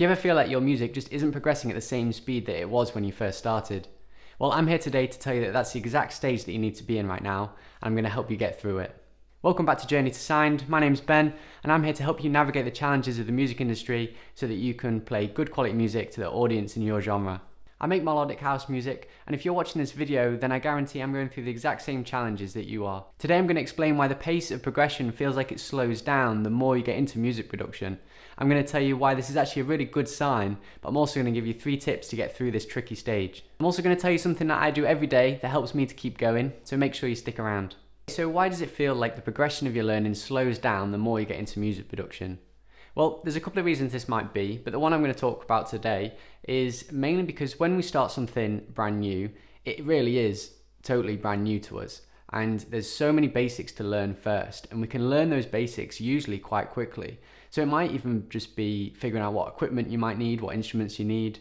Do you ever feel like your music just isn't progressing at the same speed that it was when you first started? Well, I'm here today to tell you that that's the exact stage that you need to be in right now, and I'm going to help you get through it. Welcome back to Journey to Signed. My name's Ben, and I'm here to help you navigate the challenges of the music industry so that you can play good quality music to the audience in your genre. I make melodic house music, and if you're watching this video, then I guarantee I'm going through the exact same challenges that you are. Today I'm going to explain why the pace of progression feels like it slows down the more you get into music production. I'm going to tell you why this is actually a really good sign, but I'm also going to give you 3 tips to get through this tricky stage. I'm also going to tell you something that I do every day that helps me to keep going, so make sure you stick around. So why does it feel like the progression of your learning slows down the more you get into music production? Well, there's a couple of reasons this might be, but the one I'm going to talk about today is mainly because when we start something brand new, it really is totally brand new to us. And there's so many basics to learn first, and we can learn those basics usually quite quickly. So it might even just be figuring out what equipment you might need, what instruments you need,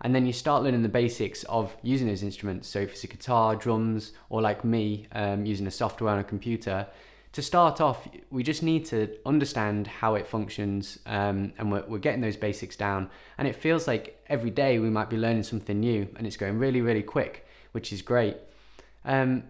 and then you start learning the basics of using those instruments. So if it's a guitar, drums, or like me, using a software on a computer, to start off, we just need to understand how it functions, and we're getting those basics down. And it feels like every day we might be learning something new, and it's going really, really quick, which is great. And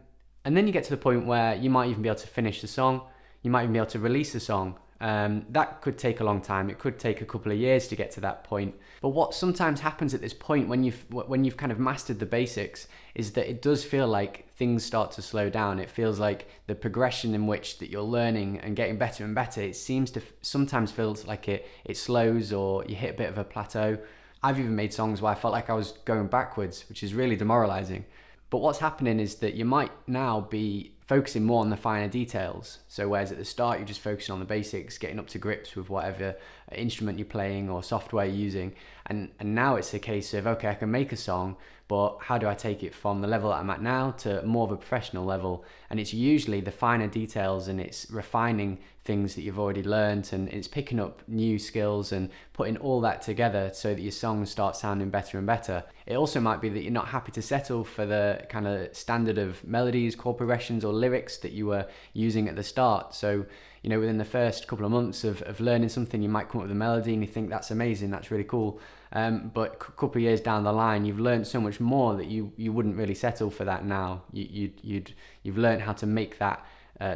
then you get to the point where you might even be able to finish the song, you might even be able to release the song. That could take a long time. It could take a couple of years to get to that point. But what sometimes happens at this point when you've kind of mastered the basics is that it does feel like things start to slow down. It feels like the progression in which that you're learning and getting better and better, it seems to sometimes feels like it slows, or you hit a bit of a plateau. I've even made songs where I felt like I was going backwards, which is really demoralizing. But what's happening is that you might now be focusing more on the finer details. So whereas at the start you're just focusing on the basics, getting up to grips with whatever instrument you're playing or software you're using, and now it's a case of, okay, I can make a song, but how do I take it from the level that I'm at now to more of a professional level? And it's usually the finer details, and it's refining things that you've already learned, and it's picking up new skills and putting all that together so that your songs start sounding better and better. It also might be that you're not happy to settle for the kind of standard of melodies, chord progressions, or lyrics that you were using at the start. So, you know, within the first couple of months of learning something, you might come up with a melody and you think that's amazing, that's really cool. But a couple of years down the line, you've learned so much more that you wouldn't really settle for that now. You've learned how to make that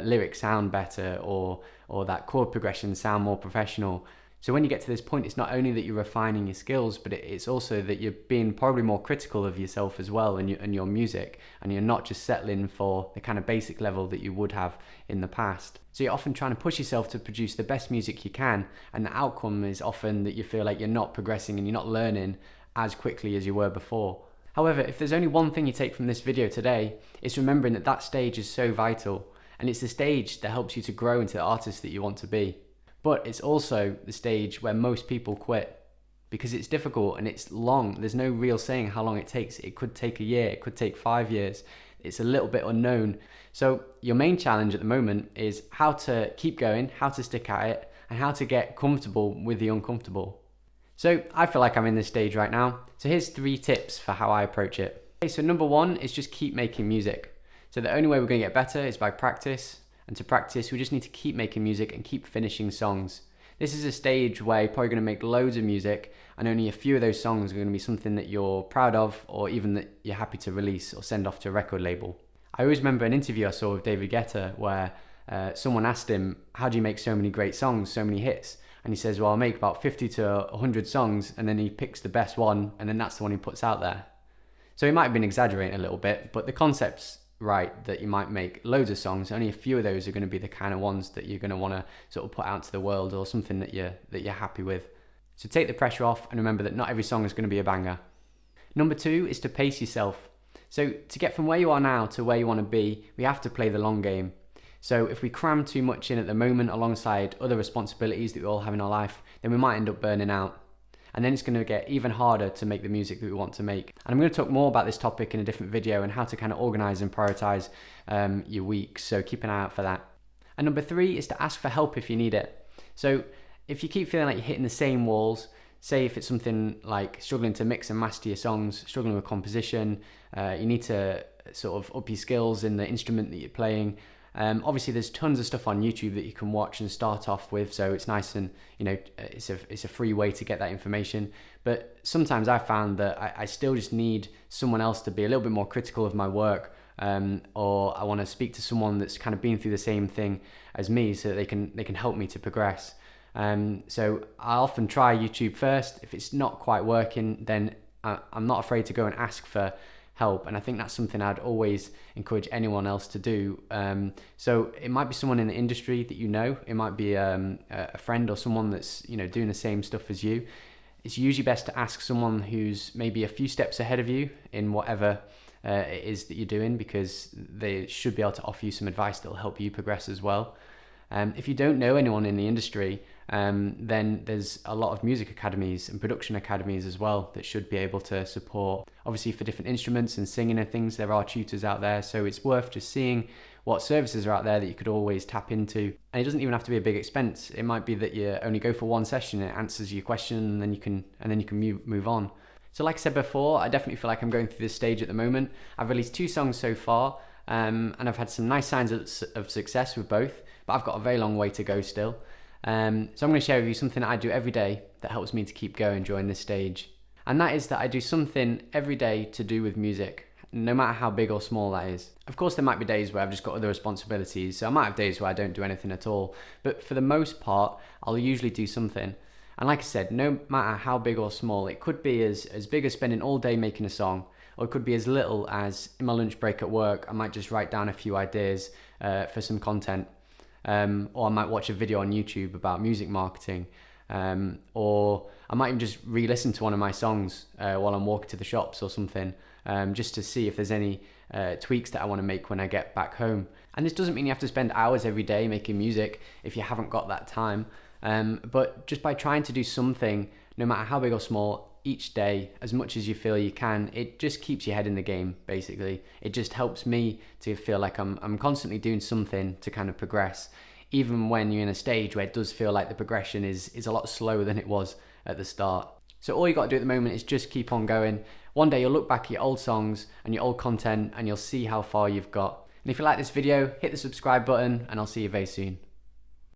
lyric sound better, or that chord progression sound more professional. So when you get to this point, it's not only that you're refining your skills, but it's also that you're being probably more critical of yourself as well, and your music, and you're not just settling for the kind of basic level that you would have in the past. So you're often trying to push yourself to produce the best music you can, and the outcome is often that you feel like you're not progressing and you're not learning as quickly as you were before. However, if there's only one thing you take from this video today, it's remembering that that stage is so vital, and it's the stage that helps you to grow into the artist that you want to be. But it's also the stage where most people quit, because it's difficult and it's long. There's no real saying how long it takes. It could take a year, it could take 5 years. It's a little bit unknown. So your main challenge at the moment is how to keep going, how to stick at it, and how to get comfortable with the uncomfortable. So I feel like I'm in this stage right now. So here's 3 tips for how I approach it. Okay, so number 1 is just keep making music. So the only way we're going to get better is by practice. And to practice, we just need to keep making music and keep finishing songs. This is a stage where you're probably going to make loads of music, and only a few of those songs are going to be something that you're proud of, or even that you're happy to release or send off to a record label. I always remember an interview I saw with David Guetta where someone asked him, how do you make so many great songs, so many hits? And he says, well, I'll make about 50 to 100 songs, and then he picks the best one, and then that's the one he puts out there. So he might have been exaggerating a little bit, but the concept's right, that you might make loads of songs. Only a few of those are going to be the kind of ones that you're going to want to sort of put out to the world, or something that you're happy with. So take the pressure off, and remember that not every song is going to be a banger. Number 2 is to pace yourself. So to get from where you are now to where you want to be, we have to play the long game. So if we cram too much in at the moment alongside other responsibilities that we all have in our life, then we might end up burning out. And then it's going to get even harder to make the music that we want to make. And I'm going to talk more about this topic in a different video, and how to kind of organize and prioritize your week. So keep an eye out for that. And number 3 is to ask for help if you need it. So if you keep feeling like you're hitting the same walls, say if it's something like struggling to mix and master your songs, struggling with composition, you need to sort of up your skills in the instrument that you're playing, Obviously there's tons of stuff on YouTube that you can watch and start off with, so it's nice, and it's a free way to get that information. But sometimes I found that I still just need someone else to be a little bit more critical of my work, or I want to speak to someone that's kind of been through the same thing as me, so that they can help me to progress. So I often try YouTube first. If it's not quite working, then I'm not afraid to go and ask for help, and I think that's something I'd always encourage anyone else to do. So it might be someone in the industry that you know, it might be a friend or someone that's doing the same stuff as you. It's usually best to ask someone who's maybe a few steps ahead of you in whatever it is that you're doing, because they should be able to offer you some advice that will help you progress as well. If you don't know anyone in the industry, then there's a lot of music academies and production academies as well that should be able to support. Obviously for different instruments and singing and things, there are tutors out there, so it's worth just seeing what services are out there that you could always tap into. And it doesn't even have to be a big expense. It might be that you only go for one session, it answers your question, and then you can move on. So like I said before, I definitely feel like I'm going through this stage at the moment. I've released 2 songs so far, and I've had some nice signs of success with both, but I've got a very long way to go still. So I'm going to share with you something that I do every day that helps me to keep going during this stage. And that is that I do something every day to do with music, no matter how big or small that is. Of course, there might be days where I've just got other responsibilities, so I might have days where I don't do anything at all. But for the most part, I'll usually do something. And like I said, no matter how big or small, it could be as big as spending all day making a song, or it could be as little as in my lunch break at work, I might just write down a few ideas for some content. Or I might watch a video on YouTube about music marketing, or I might even just re-listen to one of my songs while I'm walking to the shops or something, just to see if there's any tweaks that I want to make when I get back home. And this doesn't mean you have to spend hours every day making music if you haven't got that time, but just by trying to do something, no matter how big or small, each day, as much as you feel you can, it just keeps your head in the game, basically. It just helps me to feel like I'm constantly doing something to kind of progress, even when you're in a stage where it does feel like the progression is a lot slower than it was at the start. So all you got to do at the moment is just keep on going. One day you'll look back at your old songs and your old content, and you'll see how far you've got. And if you like this video, hit the subscribe button, and I'll see you very soon.